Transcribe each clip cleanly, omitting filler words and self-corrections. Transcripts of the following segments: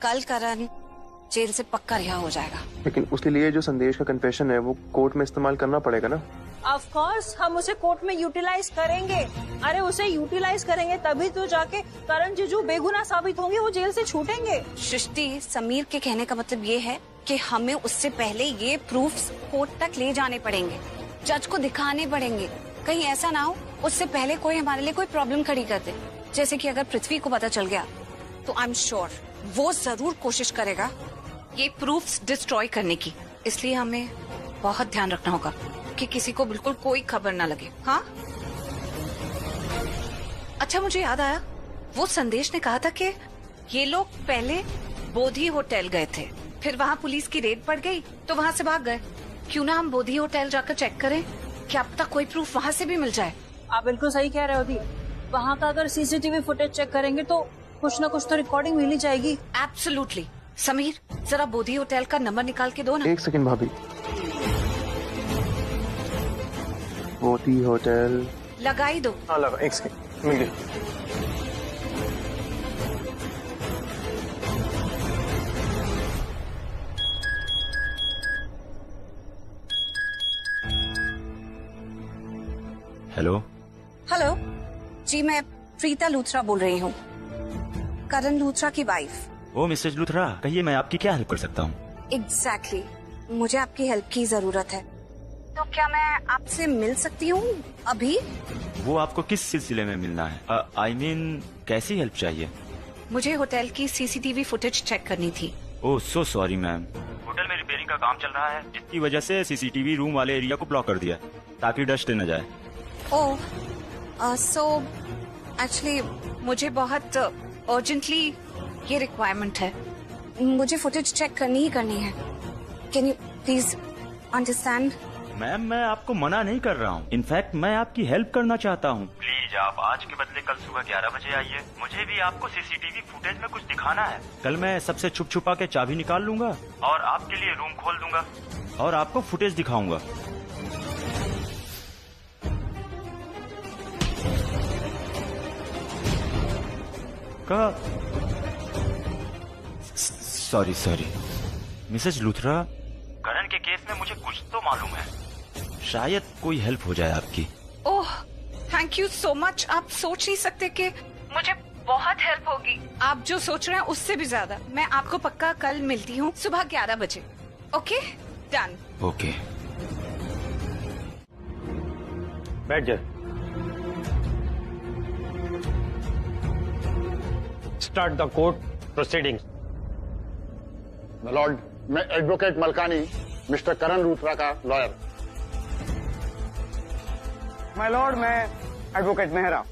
कल करण जेल से पक्का रिहा हो जाएगा। लेकिन उसके लिए जो संदेश का कन्फेशन है वो कोर्ट में इस्तेमाल करना पड़ेगा ना। ऑफ कोर्स हम उसे कोर्ट में यूटिलाइज करेंगे। अरे उसे यूटिलाइज करेंगे तभी तो जाके करण जीजू बेगुनाह साबित होंगे, वो जेल से छूटेंगे। सृष्टि, समीर के कहने का मतलब ये है कि हमें उससे पहले ये प्रूफ्स कोर्ट तक ले जाने पड़ेंगे, जज को दिखाने पड़ेंगे। कहीं ऐसा ना हो उससे पहले कोई हमारे लिए कोई प्रॉब्लम खड़ी कर दे। जैसे कि अगर पृथ्वी को पता चल गया तो आई एम श्योर वो जरूर कोशिश करेगा ये प्रूफ्स डिस्ट्रॉय करने की। इसलिए हमें बहुत ध्यान रखना होगा कि किसी को बिल्कुल कोई खबर ना लगे। हाँ, अच्छा मुझे याद आया, वो संदेश ने कहा था कि ये लोग पहले बोधी होटल गए थे, फिर वहाँ पुलिस की रेड पड़ गई तो वहाँ से भाग गए। क्यों ना हम बोधी होटल जाकर चेक करें कि अब तक कोई प्रूफ वहाँ से भी मिल जाए। आप बिल्कुल सही कह रहे हो दी। वहाँ का अगर सीसीटीवी फुटेज चेक करेंगे तो कुछ ना कुछ तो रिकॉर्डिंग मिल ही जाएगी। एब्सोल्युटली। समीर, जरा बोधी होटल का नंबर निकाल के दो ना। एक सेकंड भाभी। बोधी होटल लगा ही दो। हाँ लगा, एक सेकंड मिल गई। हेलो। हेलो जी, मैं प्रीता लूथरा बोल रही हूँ, करण लूथरा की वाइफ। ओ मिसेज लूथरा, कहिए मैं आपकी क्या हेल्प कर सकता हूँ? एग्जैक्टली, मुझे आपकी हेल्प की जरूरत है। तो क्या मैं आपसे मिल सकती हूँ अभी? वो आपको किस सिलसिले में मिलना है? आई मीन कैसी हेल्प चाहिए? मुझे होटल की सीसीटीवी फुटेज चेक करनी थी। ओह सो सॉरी मैम, होटल में रिपेयरिंग का काम चल रहा है, जिसकी वजह से सीसीटीवी रूम वाले एरिया को ब्लॉक कर दिया ताकि डस्ट न जाए। ओह, सो एक्चुअली मुझे बहुत अर्जेंटली ये रिक्वायरमेंट है। मुझे फुटेज चेक करनी ही करनी है। Can you please understand? Ma'am मैं आपको मना नहीं कर रहा हूँ, इनफैक्ट मैं आपकी हेल्प करना चाहता हूँ। प्लीज आप आज के बदले कल सुबह 11 बजे आइए, मुझे भी आपको सीसीटीवी फुटेज में कुछ दिखाना है। कल मैं सबसे छुप छुपा के चाबी निकाल लूंगा और आपके लिए रूम खोल दूंगा और आपको फुटेज दिखाऊंगा। सॉरी मिसेज लूथरा, करण के केस में मुझे कुछ तो मालूम है, शायद कोई हेल्प हो जाए आपकी। ओह, थैंक यू सो मच। आप सोच नहीं सकते कि मुझे बहुत हेल्प होगी। आप जो सोच रहे हैं उससे भी ज्यादा। मैं आपको पक्का कल मिलती हूँ सुबह 11 बजे। Okay, done. ओके, बैठ जा। Start the court proceedings. Lord, मैं एडवोकेट मलकानी, मिस्टर करण लूथरा का लॉयर। माय लॉर्ड, मैं advocate Mehra,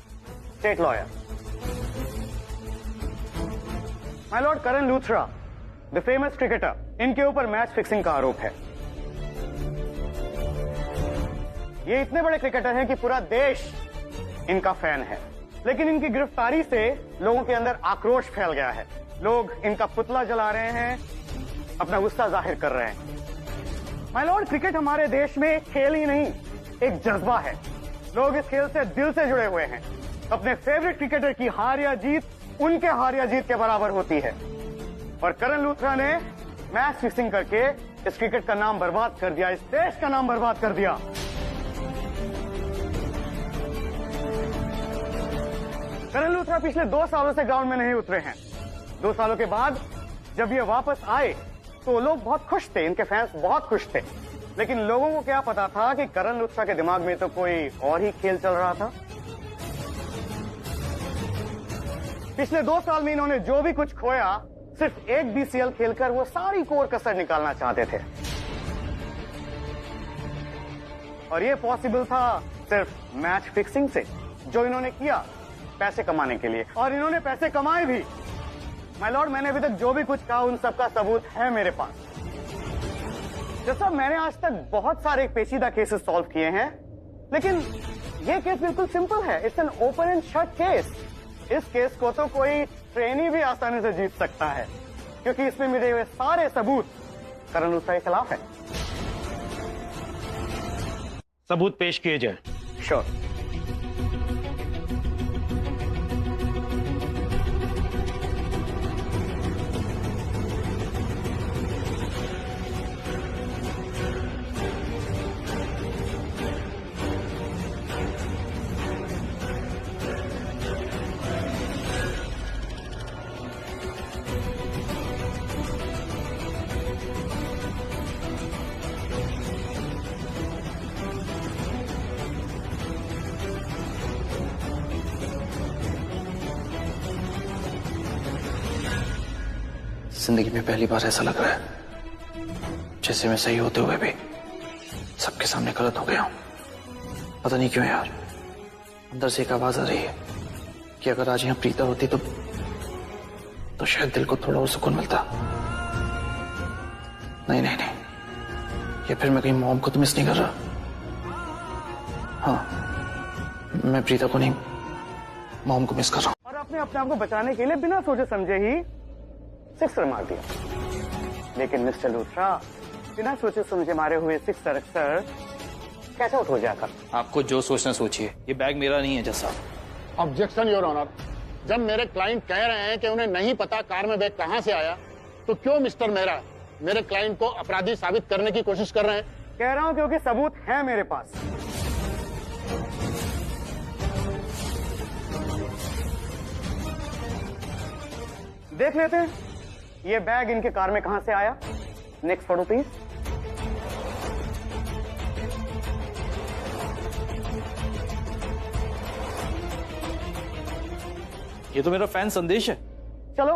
state lawyer. My Lord, Karan Luthra the famous cricketer, इनके ऊपर मैच फिक्सिंग का आरोप है। ये इतने बड़े क्रिकेटर हैं कि पूरा देश इनका फैन है, लेकिन इनकी गिरफ्तारी से लोगों के अंदर आक्रोश फैल गया है। लोग इनका पुतला जला रहे हैं, अपना गुस्सा जाहिर कर रहे हैं। माय लॉर्ड, क्रिकेट हमारे देश में एक खेल ही नहीं, एक जज्बा है। लोग इस खेल से दिल से जुड़े हुए हैं। अपने फेवरेट क्रिकेटर की हार या जीत उनके हार या जीत के बराबर होती है। और करण लूथरा ने मैच फिक्सिंग करके इस क्रिकेट का नाम बर्बाद कर दिया, इस देश का नाम बर्बाद कर दिया। करण लूथरा पिछले 2 सालों से ग्राउंड में नहीं उतरे हैं। 2 सालों के बाद जब ये वापस आए तो लोग बहुत खुश थे, इनके फैंस बहुत खुश थे। लेकिन लोगों को क्या पता था कि करण लूथरा के दिमाग में तो कोई और ही खेल चल रहा था। पिछले 2 साल में इन्होंने जो भी कुछ खोया, सिर्फ एक बीसीएल खेलकर वो सारी कोर कसर निकालना चाहते थे। और ये पॉसिबल था सिर्फ मैच फिक्सिंग से, जो इन्होंने किया पैसे कमाने के लिए, और इन्होंने पैसे कमाए भी। माय लॉर्ड, मैंने अभी तक जो भी कुछ कहा उन सबका सबूत है मेरे पास। जैसा मैंने आज तक बहुत सारे पेचीदा केसेस सॉल्व किए हैं, लेकिन ये केस बिल्कुल सिंपल है। It's an open and shut case. इस केस को तो कोई ट्रेनी भी आसानी से जीत सकता है, क्योंकि इसमें मिले हुए सारे सबूत करण लूथरा के खिलाफ है। सबूत पेश किए जाए। श्योर। जिंदगी में पहली बार ऐसा लग रहा है जैसे मैं सही होते हुए भी सबके सामने गलत हो गया हूं। पता नहीं क्यों यार, अंदर से एक आवाज आ रही है कि अगर आज यहां प्रीता होती तो शायद दिल को थोड़ा और सुकून मिलता। नहीं नहीं नहीं, या फिर मैं कहीं मॉम को तो मिस नहीं कर रहा। हाँ, मैं प्रीता को नहीं, मॉम को मिस कर रहा हूं। और आपने अपने आप को बचाने के लिए बिना सोचे समझे ही सिक्सर मार दिया। लेकिन मिस्टर लूथरा, बिना सोचे समझे मारे हुए सिक्सर अक्सर कैसे आउट हो जाता? आपको जो सोचना सोचिए, ये बैग मेरा नहीं है जज साहब। Objection your honour. जब मेरे क्लाइंट कह रहे हैं कि उन्हें नहीं पता कार में बैग कहां से आया, तो क्यों मिस्टर मेहरा मेरे क्लाइंट को अपराधी साबित करने की कोशिश कर रहे हैं? कह रहा हूं क्योंकि सबूत है मेरे पास। देख लेते हैं ये बैग इनके कार में कहां से आया। Next photo please. ये तो मेरा फैन संदेश है। चलो,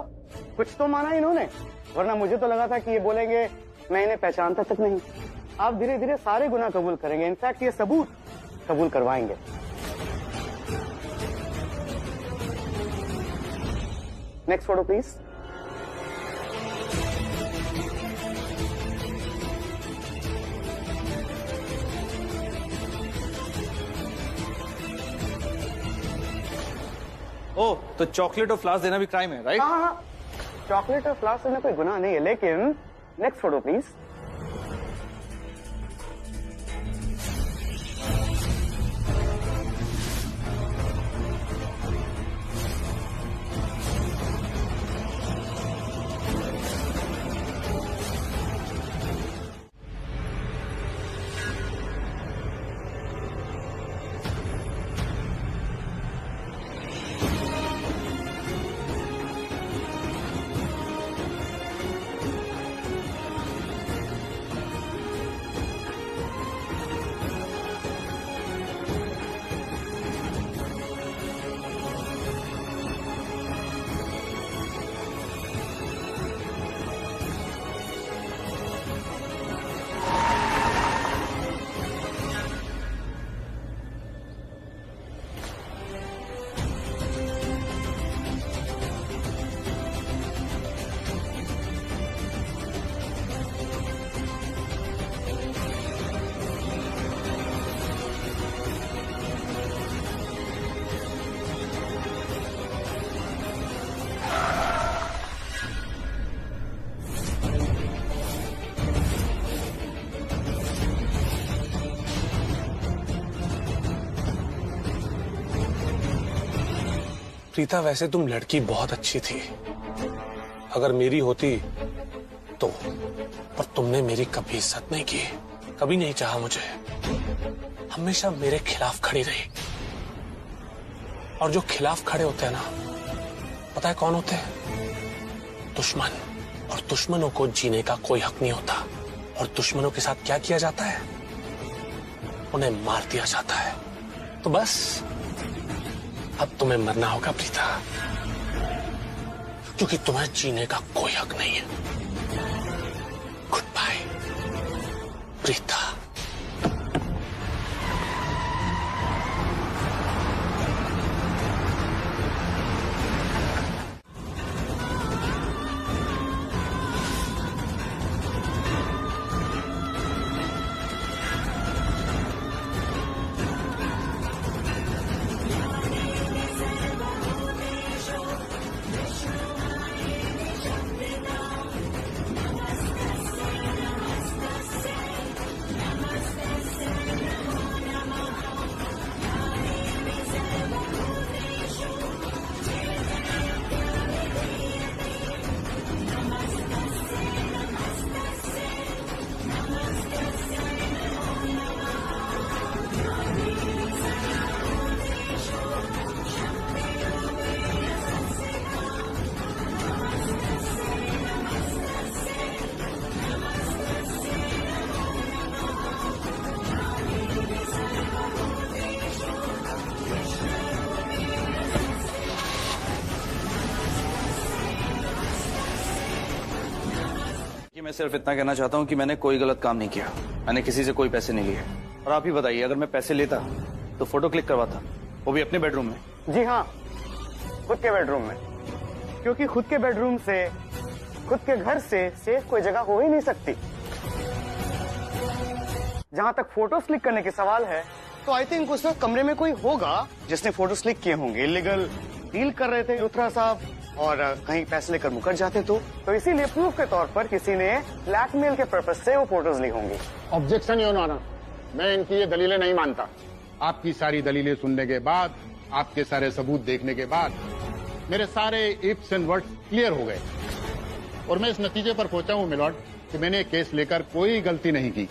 कुछ तो माना इन्होंने, वरना मुझे तो लगा था कि ये बोलेंगे मैं इन्हें पहचानता तक नहीं। आप धीरे धीरे सारे गुनाह कबूल करेंगे। इनफैक्ट ये सबूत कबूल करवाएंगे। Next photo please. ओह, तो चॉकलेट और फ्लावर्स देना भी क्राइम है, राइट? हाँ हाँ, चॉकलेट और फ्लावर्स में कोई गुनाह नहीं है। लेकिन नेक्स्ट फोटो प्लीज। प्रीता, वैसे तुम लड़की बहुत अच्छी थी। अगर मेरी होती तो, पर तुमने मेरी कभी इज्जत नहीं की, कभी नहीं चाहा मुझे, हमेशा मेरे खिलाफ खड़ी रही। और जो खिलाफ खड़े होते हैं ना, पता है कौन होते हैं? दुश्मन। और दुश्मनों को जीने का कोई हक नहीं होता। और दुश्मनों के साथ क्या किया जाता है? उन्हें मार दिया जाता है। तो बस अब तुम्हें मरना होगा प्रीता, क्योंकि तुम्हें जीने का कोई हक नहीं है। Good bye Preeta. मैं सिर्फ इतना कहना चाहता हूँ कि मैंने कोई गलत काम नहीं किया। मैंने किसी से कोई पैसे नहीं लिए। और आप ही बताइए, अगर मैं पैसे लेता तो फोटो क्लिक करवाता, वो भी अपने बेडरूम में। जी हाँ, खुद के बेडरूम में, क्योंकि खुद के बेडरूम से, खुद के घर से सेफ कोई जगह हो ही नहीं सकती। जहां तक फोटोज क्लिक करने के सवाल है, तो आई थिंक उस वक्त कमरे में कोई होगा जिसने फोटोज क्लिक किए होंगे। इलीगल डील कर रहे थे लुथरा साहब, और कहीं पैसे लेकर मुकर जाते तो इसीलिए प्रूफ के तौर पर किसी ने ब्लैकमेल के पर्पज से वो फोटोज ली होंगी। ऑब्जेक्शन योर ऑनर, मैं इनकी ये दलीलें नहीं मानता। आपकी सारी दलीलें सुनने के बाद, आपके सारे सबूत देखने के बाद मेरे सारे इफ्स एंड वर्ड्स क्लियर हो गए और मैं इस नतीजे पर पहुंचा हूं मिलॉर्ड कि मैंने केस लेकर कोई गलती नहीं की।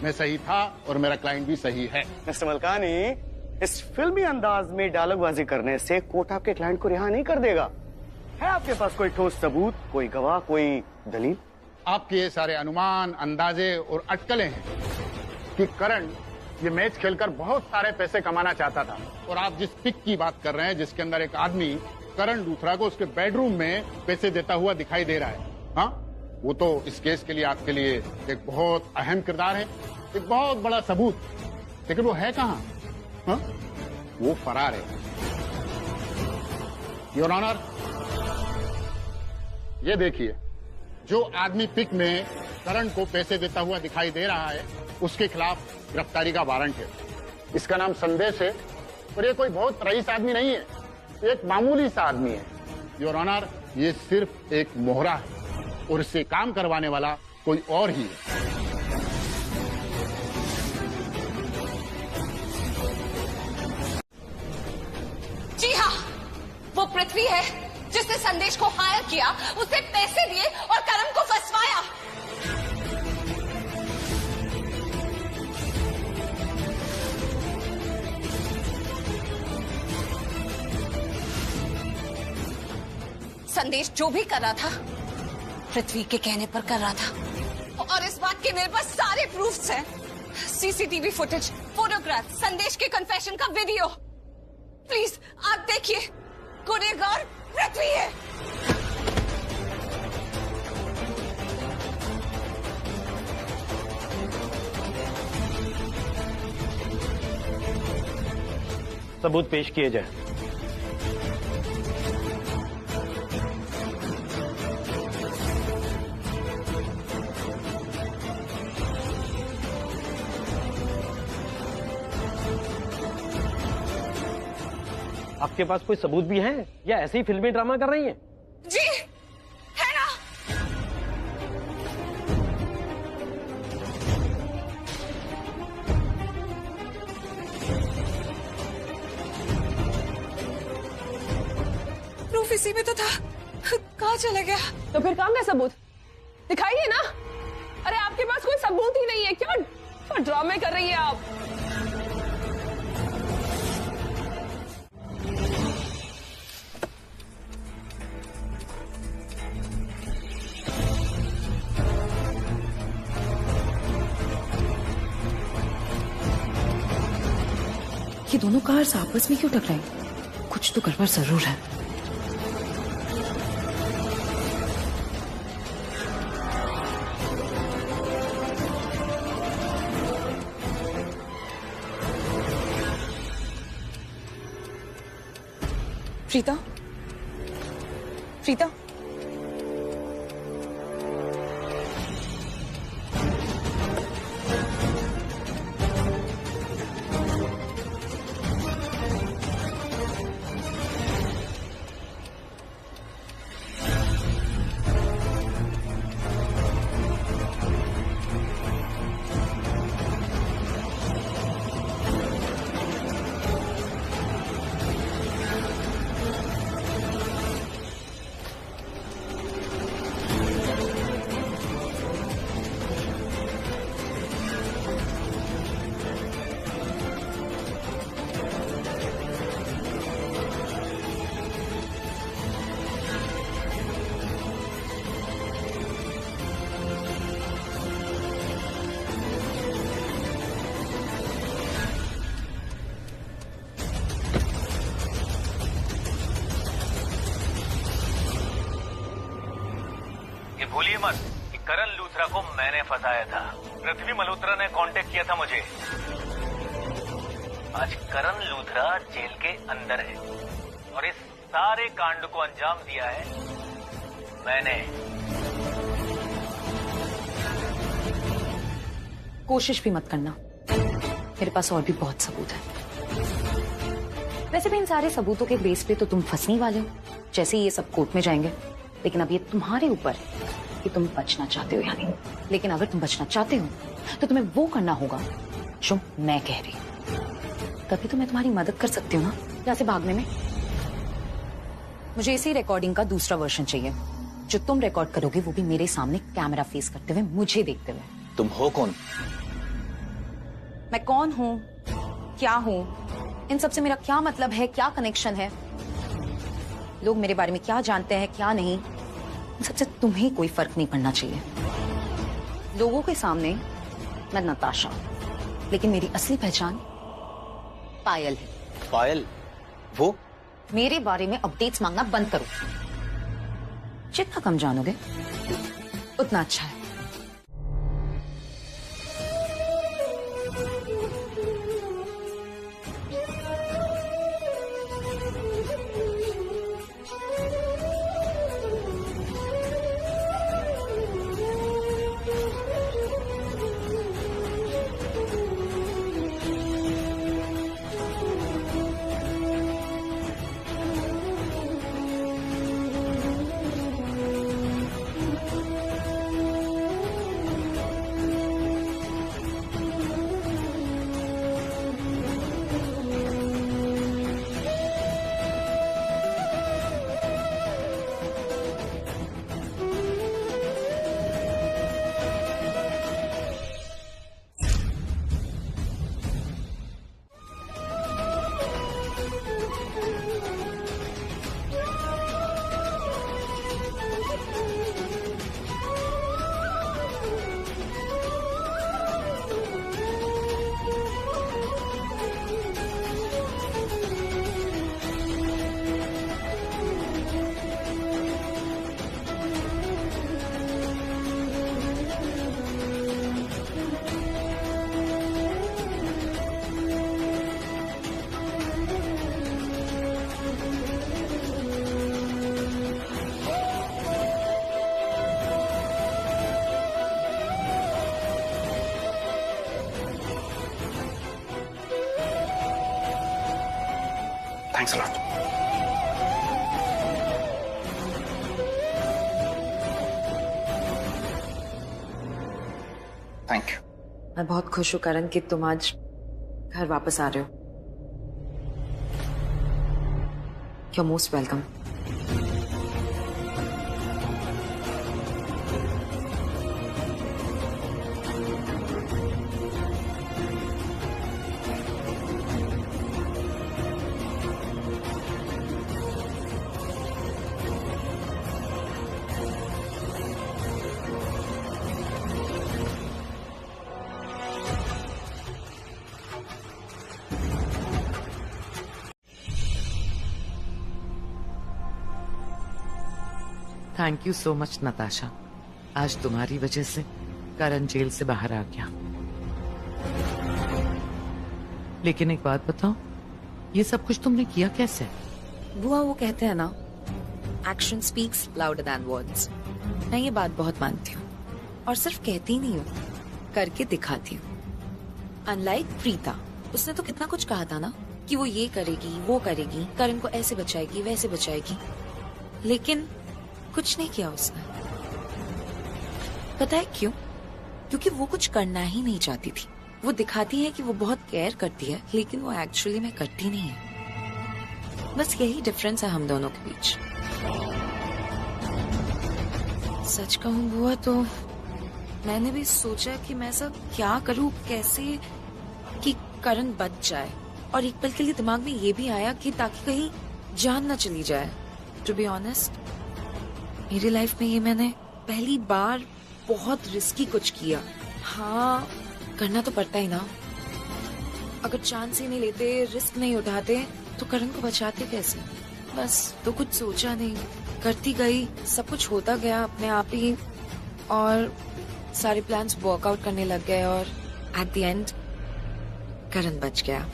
मैं सही था और मेरा क्लाइंट भी सही है। मिस्टर मलकानी, इस फिल्मी अंदाज में डायलॉगबाजी करने से कोर्ट आपके क्लाइंट को रिहा नहीं कर देगा। है आपके पास कोई ठोस सबूत, कोई गवाह, कोई दलील? आपके ये सारे अनुमान, अंदाजे और अटकलें हैं कि करण ये मैच खेलकर बहुत सारे पैसे कमाना चाहता था। और आप जिस पिक की बात कर रहे हैं, जिसके अंदर एक आदमी करण लूथरा को उसके बेडरूम में पैसे देता हुआ दिखाई दे रहा है, हाँ, वो तो इस केस के लिए आपके लिए एक बहुत अहम किरदार है, एक बहुत बड़ा सबूत। लेकिन वो है कहाँ? हाँ? वो फरार है। योर ऑनर, ये देखिए, जो आदमी पिक में करण को पैसे देता हुआ दिखाई दे रहा है, उसके खिलाफ गिरफ्तारी का वारंट है। इसका नाम संदेश है और ये कोई बहुत रईस आदमी नहीं है, एक मामूली सा आदमी है। योर ऑनर, ये सिर्फ एक मोहरा है और इससे काम करवाने वाला कोई और ही है। जी हाँ, वो पृथ्वी है जिसने संदेश को हायर किया, उसे पैसे दिए और करण को फंसवाया। संदेश जो भी कर रहा था, पृथ्वी के कहने पर कर रहा था, और इस बात के मेरे पास सारे प्रूफ्स हैं। सीसीटीवी फुटेज, फोटोग्राफ, संदेश के कन्फेशन का वीडियो। प्लीज आप देखिए, गुनहगार पृथ्वी है। सबूत पेश किए जाए। आपके पास कोई सबूत भी है या ऐसे ही फिल्मी ड्रामा कर रही हैं? जी है ना। प्रूफ इसी में तो था, कहाँ चला गया? तो फिर कहाँ गए सबूत? दिखाइए ना। अरे आपके पास कोई सबूत ही नहीं है, क्यों ड्रामे कर रही है आप? ये दोनों कार्स आपस में क्यों टकराई? कुछ तो गड़बड़ जरूर है। प्रीता, प्रीता, भूलिए मत कि करण लूथरा को मैंने फंसाया था। पृथ्वी मल्होत्रा ने कांटेक्ट किया था मुझे। आज करण लूथरा जेल के अंदर है और इस सारे कांड को अंजाम दिया है मैंने। कोशिश भी मत करना, मेरे पास और भी बहुत सबूत है। वैसे भी इन सारे सबूतों के बेस पे तो तुम फंसने वाले हो जैसे ये सब कोर्ट में जाएंगे। लेकिन अब ये तुम्हारे ऊपर है कि तुम बचना चाहते हो या नहीं। लेकिन अगर तुम बचना चाहते हो तो तुम्हें वो करना होगा जो मैं कह रही हूँ। तभी तो मैं तुम्हारी मदद कर सकती हूँ ना यहाँ से भागने में। मुझे इसी रिकॉर्डिंग का दूसरा वर्जन चाहिए। जो तुम रिकॉर्ड करोगे वो भी मेरे सामने कैमरा फेस करते हुए, मुझे देखते हुए। तुम हो कौन? मैं कौन हूँ, क्या हूँ, इन सब से मेरा क्या मतलब है, क्या कनेक्शन है, लोग मेरे बारे में क्या जानते हैं क्या नहीं, इन सबसे तुम्हें कोई फर्क नहीं पड़ना चाहिए। लोगों के सामने मैं नताशा हूं, लेकिन मेरी असली पहचान पायल है। पायल? वो? मेरे बारे में अपडेट्स मांगना बंद करो। जितना कम जानोगे उतना अच्छा है। Thanks a lot. Thank you. मैं बहुत खुश हूँ करण कि तुम आज घर वापस आ रहे हो। You're most welcome. Thank you so much Natasha. आज तुम्हारी वजह से करण जेल से बाहर आ गया। लेकिन एक बात बताओ, ये सब कुछ तुमने किया कैसे? बुआ वो कहते हैं ना, action speaks louder than words. मैं ये बात बहुत मानती हूँ और सिर्फ कहती नहीं हूँ, करके दिखाती हूँ। अनलाइक प्रीता, उसने तो कितना कुछ कहा था ना कि वो ये करेगी वो करेगी, करण को ऐसे बचाएगी वैसे बचाएगी, लेकिन कुछ नहीं किया उसने। पता है क्यों? क्योंकि वो कुछ करना ही नहीं चाहती थी। वो दिखाती है कि वो बहुत केयर करती है, लेकिन वो एक्चुअली में करती नहीं है। बस यही डिफरेंस है हम दोनों के बीच। सच कहूँ बुआ तो मैंने भी सोचा कि मैं ऐसा क्या करूँ कैसे कि करण बच जाए, और एक पल के लिए दिमाग में ये भी आया कि ताकि कहीं जान न चली जाए। टू बी ऑनेस्ट, मेरी लाइफ में ये मैंने पहली बार बहुत रिस्की कुछ किया। हाँ, करना तो पड़ता ही ना। अगर चांस ही नहीं लेते, रिस्क नहीं उठाते तो करण को बचाते कैसे? बस तो कुछ सोचा नहीं, करती गई, सब कुछ होता गया अपने आप ही। और सारे प्लान्स वर्कआउट करने लग गए और एट द एंड करण बच गया।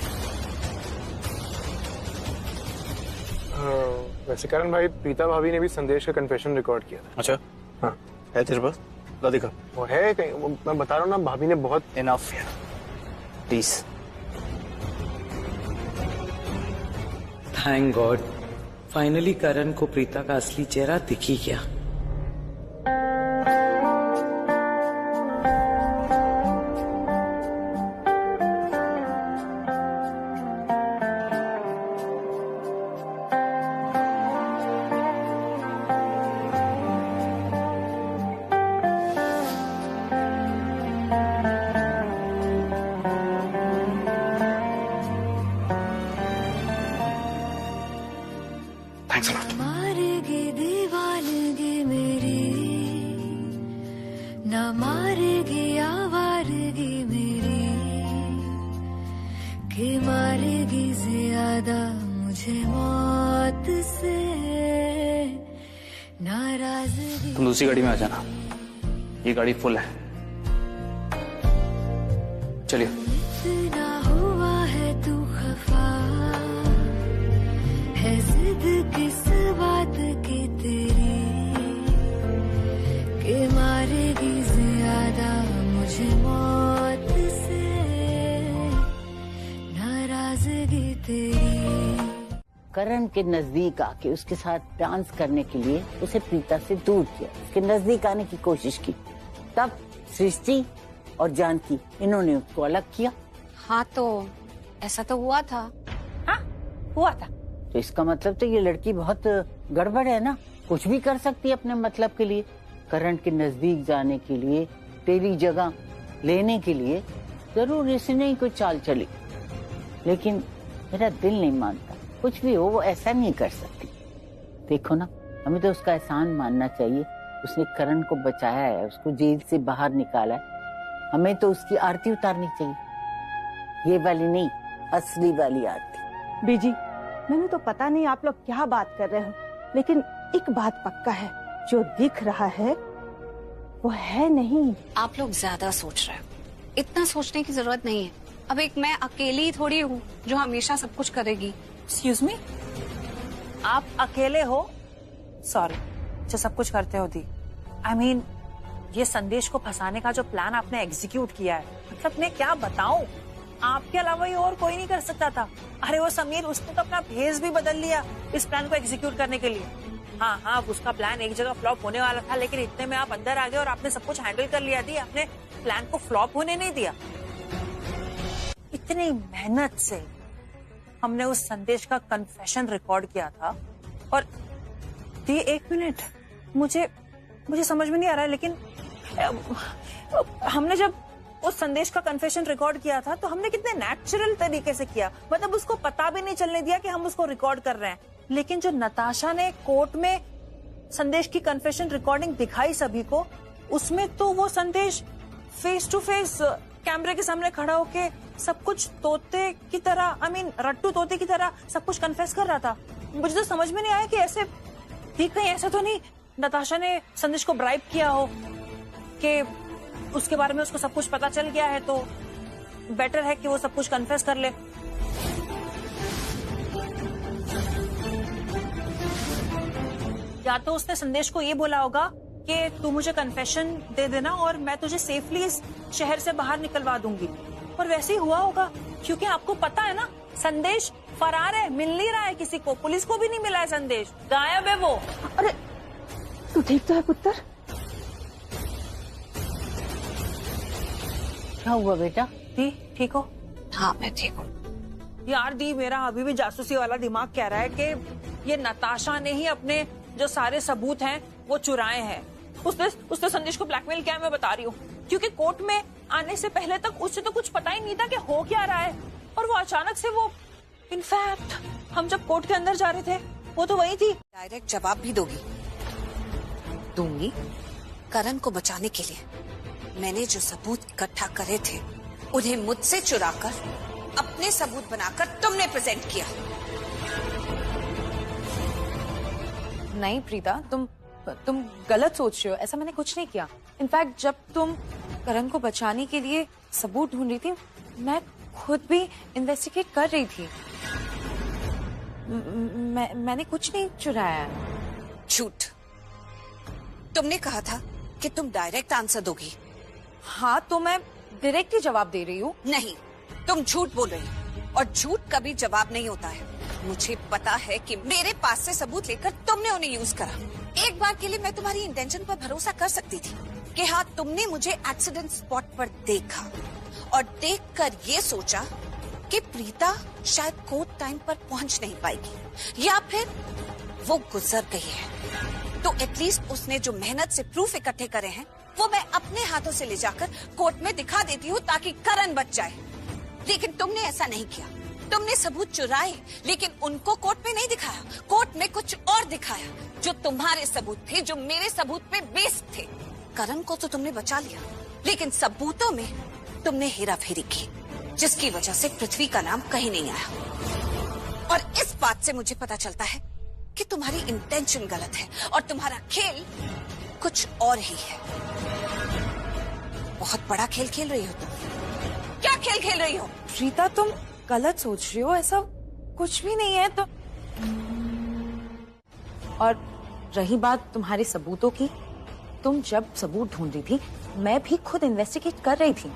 वैसे करण भाई, प्रीता भाभी ने भी संदेश का कन्फेशन रिकॉर्ड किया था। अच्छा, हाँ है तेरे पास? ला दिखा। वो है कहीं, मैं बता रहा हूँ ना, भाभी ने बहुत। Enough please. Thank God, finally Karan को प्रीता का असली चेहरा दिख ही गया। Thanks a lot. मारेगी दीवानगी मेरी, ना मारेगी आवारगी मेरी, कि मारेगी ज्यादा मुझे मौत से नाराजगी। तुम दूसरी गाड़ी में आ जाना, ये गाड़ी फुल है। चलिए। इतना हुआ है तू खफा, है जिद किस बात की तेरी, कि मारेगी ज्यादा मुझे मौत से नाराजगी तेरी। करण के नजदीक आके उसके साथ डांस करने के लिए उसे प्रीता से दूर किया, उसके नजदीक आने की कोशिश की, तब सृष्टि और जानकी इन्होंने उसको अलग किया। हाँ तो ऐसा तो हुआ था। हाँ हुआ था, तो इसका मतलब तो ये लड़की बहुत गड़बड़ है ना, कुछ भी कर सकती है अपने मतलब के लिए। करण के नजदीक जाने के लिए, तेरी जगह लेने के लिए जरूर इसने ही कोई चाल चली, लेकिन मेरा दिल नहीं मानता, कुछ भी हो वो ऐसा नहीं कर सकती। देखो ना, हमें तो उसका एहसान मानना चाहिए, उसने करण को बचाया है, उसको जेल से बाहर निकाला है, हमें तो उसकी आरती उतारनी चाहिए, ये वाली नहीं, असली वाली आरती। बीजी, मैंने तो पता नहीं आप लोग क्या बात कर रहे हो, लेकिन एक बात पक्का है, जो दिख रहा है वो है नहीं। आप लोग ज्यादा सोच रहे हो, इतना सोचने की जरूरत नहीं है। अब एक मैं अकेली ही थोड़ी हूँ जो हमेशा सब कुछ करेगी। एक्सक्यूज मी, आप अकेले हो? सॉरी, जो सब कुछ करते हो दी। आई मीन, ये संदेश को फंसाने का जो प्लान आपने एग्जीक्यूट किया है, मतलब मैं क्या बताऊं, आपके अलावा ये और कोई नहीं कर सकता था। अरे वो समीर, उसने तो अपना भेस भी बदल लिया इस प्लान को एग्जीक्यूट करने के लिए। हाँ, उसका प्लान एक जगह फ्लॉप होने वाला था, लेकिन इतने में आप अंदर आ गए और आपने सब कुछ हैंडल कर लिया। दी, आपने प्लान को फ्लॉप होने नहीं दिया। इतनी मेहनत से हमने उस संदेश का कन्फेशन रिकॉर्ड किया था, और दी एक मिनट, मुझे समझ में नहीं आ रहा है, लेकिन हमने जब उस संदेश का कन्फेशन रिकॉर्ड किया था तो हमने कितने नेचुरल तरीके से किया, मतलब उसको पता भी नहीं चलने दिया कि हम उसको रिकॉर्ड कर रहे हैं। लेकिन जो नताशा ने कोर्ट में संदेश की कन्फेशन रिकॉर्डिंग दिखाई सभी को, उसमें तो वो संदेश फेस टू फेस कैमरे के सामने खड़ा होके सब कुछ तोते की तरह, आई मीन रट्टू तोते की तरह सब कुछ कन्फेस कर रहा था। मुझे तो समझ में नहीं आया कि ऐसे ठीक, कहीं ऐसा तो नहीं नताशा ने संदेश को ब्राइब किया हो कि उसके बारे में उसको सब कुछ पता चल गया है, तो बेटर है कि वो सब कुछ कन्फेस कर ले। या तो उसने संदेश को ये बोला होगा कि तू मुझे कन्फेशन दे देना और मैं तुझे सेफली इस शहर से बाहर निकलवा दूंगी, और वैसे ही हुआ होगा, क्योंकि आपको पता है ना, संदेश फरार है, मिल नहीं रहा है किसी को, पुलिस को भी नहीं मिला है संदेश, गायब है वो। अरे तू ठीक तो है पुत्र? क्या हुआ बेटा? दी ठीक हो? हाँ मैं ठीक हूँ। यार दी, मेरा अभी भी जासूसी वाला दिमाग कह रहा है कि ये नताशा ने ही अपने जो सारे सबूत हैं वो चुराए हैं। उसने संदेश को ब्लैकमेल किया है, मैं बता रही हूँ, क्योंकि कोर्ट में आने से पहले तक उससे तो कुछ पता ही नहीं था कि हो क्या रहा है, और वो अचानक से वो, इनफैक्ट हम जब कोर्ट के अंदर जा रहे थे वो तो वही थी। डायरेक्ट जवाब भी दोगी? दूंगी। करण को बचाने के लिए मैंने जो सबूत इकट्ठा करे थे उन्हें मुझसे चुराकर अपने सबूत बनाकर तुमने प्रेजेंट किया। नहीं प्रीता, तुम गलत सोच रहे हो, ऐसा मैंने कुछ नहीं किया। इनफैक्ट जब तुम करण को बचाने के लिए सबूत ढूंढ रही थी, मैं खुद भी इन्वेस्टिगेट कर रही थी। मैंने कुछ नहीं चुराया। झूठ। तुमने कहा था कि तुम डायरेक्ट आंसर दोगी। हाँ, तो मैं डायरेक्ट ही जवाब दे रही हूँ। नहीं, तुम झूठ बोल रही हो और झूठ कभी जवाब नहीं होता है। मुझे पता है कि मेरे पास से सबूत लेकर तुमने उन्हें यूज करा। एक बार के लिए मैं तुम्हारी इंटेंशन पर भरोसा कर सकती थी कि हाँ, तुमने मुझे एक्सीडेंट स्पॉट पर देखा और देखकर ये सोचा कि प्रीता शायद कोर्ट टाइम पर पहुंच नहीं पाएगी या फिर वो गुजर गई है, तो एटलीस्ट उसने जो मेहनत से प्रूफ इकट्ठे करे हैं वो मैं अपने हाथों से ले जाकर कोर्ट में दिखा देती हूँ ताकि करण बच जाए। लेकिन तुमने ऐसा नहीं किया। तुमने सबूत चुराए लेकिन उनको कोर्ट में नहीं दिखाया, कोर्ट में कुछ और दिखाया जो तुम्हारे सबूत थे, जो मेरे सबूत पे बेस्ड थे। करण को तो तुमने बचा लिया लेकिन सबूतों में तुमने हेराफेरी की, जिसकी वजह से पृथ्वी का नाम कहीं नहीं आया। और इस बात से मुझे पता चलता है कि तुम्हारी इंटेंशन गलत है और तुम्हारा खेल कुछ और ही है। बहुत बड़ा खेल खेल रही हो तुम। क्या खेल खेल रही हो? प्रीता, तुम गलत सोच रही हो, ऐसा कुछ भी नहीं है। तो और रही बात तुम्हारे सबूतों की, तुम जब सबूत ढूंढ रही थी मैं भी खुद इन्वेस्टिगेट कर रही थी।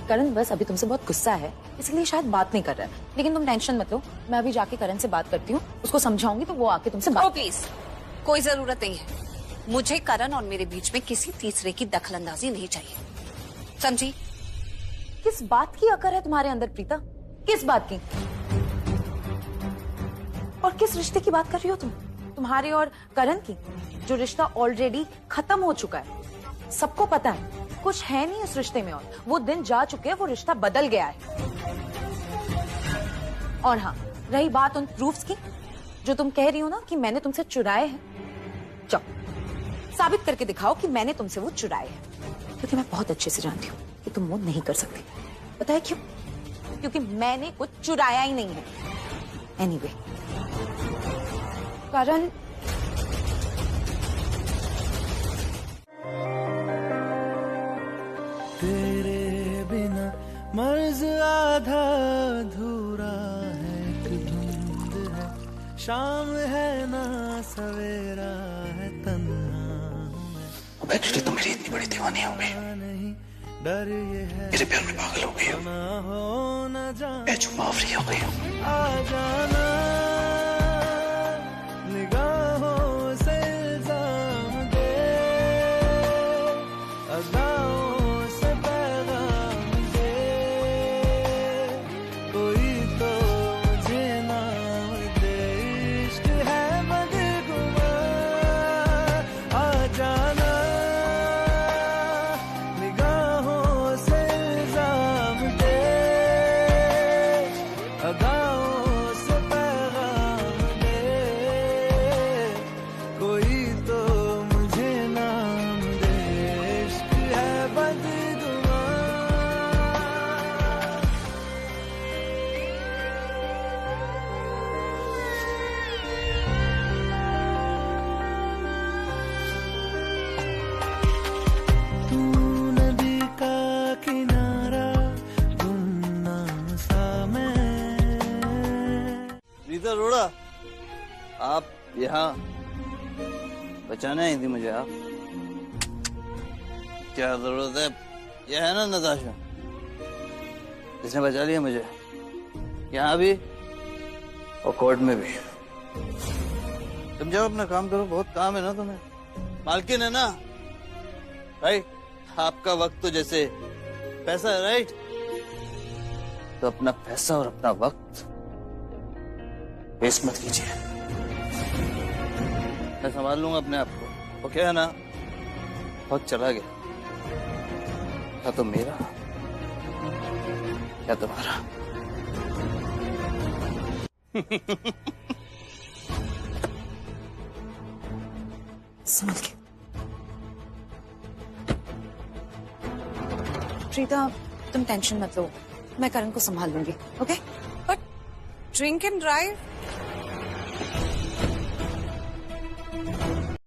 करण बस अभी तुमसे बहुत गुस्सा है इसलिए शायद बात नहीं कर रहा है, लेकिन तुम टेंशन मत लो, मैं अभी जाके करण से बात करती हूँ, उसको समझाऊंगी तो वो आके तुमसे बात। प्लीज, कोई जरूरत नहीं है। मुझे करण और मेरे बीच में किसी तीसरे की दखलंदाजी नहीं चाहिए, समझी? किस बात की अकड़ है तुम्हारे अंदर प्रीता? किस बात की? और किस रिश्ते की बात कर रही हो तुम? तुम्हारे और करण की, जो रिश्ता ऑलरेडी खत्म हो चुका है। सबको पता है कुछ है नहीं उस रिश्ते में, और वो दिन जा चुके हैं, वो रिश्ता बदल गया है। और हाँ, रही बात उन प्रूफ्स की जो तुम कह रही हो ना कि मैंने तुमसे चुराए हैं, जाओ साबित करके दिखाओ कि मैंने तुमसे वो चुराए हैं, क्योंकि मैं बहुत अच्छे से जानती हूँ कि तुम वो नहीं कर सकती। पता है क्यों? क्योंकि मैंने कुछ चुराया ही नहीं है। एनीवे, करण तेरे बिना मर्ज आधा अधूरा है, एक धुंध है, शाम है ना सवेरा है, तन्हा अब एक्चुअली तो मेरी इतनी बड़ी दीवानी हो गई, डर ये है मेरे प्यार में पागल हो गई हो, मैं चुमावरी हो गई हूँ। आ जाना निगाहों से इल्जाम दे, अदाओं से पैगाम दे, कोई तो मुझे नाम दे, इश्क है बदगुमा, आ जाना निगाहों से इल्जाम दे, अदाओं से पैगाम दे, कोई तो मुझे नाम दे, इश्क है बदगुमा। तू नदी का किनारा, गुमनाम सा मैं। रीता अरोड़ा, आप यहाँ बचाने आई थी मुझे। आप क्या जरूरत है? यह है ना नताशा जिसने बचा लिया मुझे, यहाँ भी और कोर्ट में भी। तुम जाओ अपना काम करो, बहुत काम है ना तुम्हें। मालकिन है ना, राइट? आपका वक्त तो जैसे पैसा है, राइट? तो अपना पैसा और अपना वक्त वेस्ट मत कीजिए। मैं संभाल लूंगा अपने आप को। वो क्या है ना, बहुत चला गया, या तो मेरा या तुम्हारा। समझ के। प्रीता, तुम टेंशन मत लो, मैं करण को संभाल लूंगी, okay? But drink and drive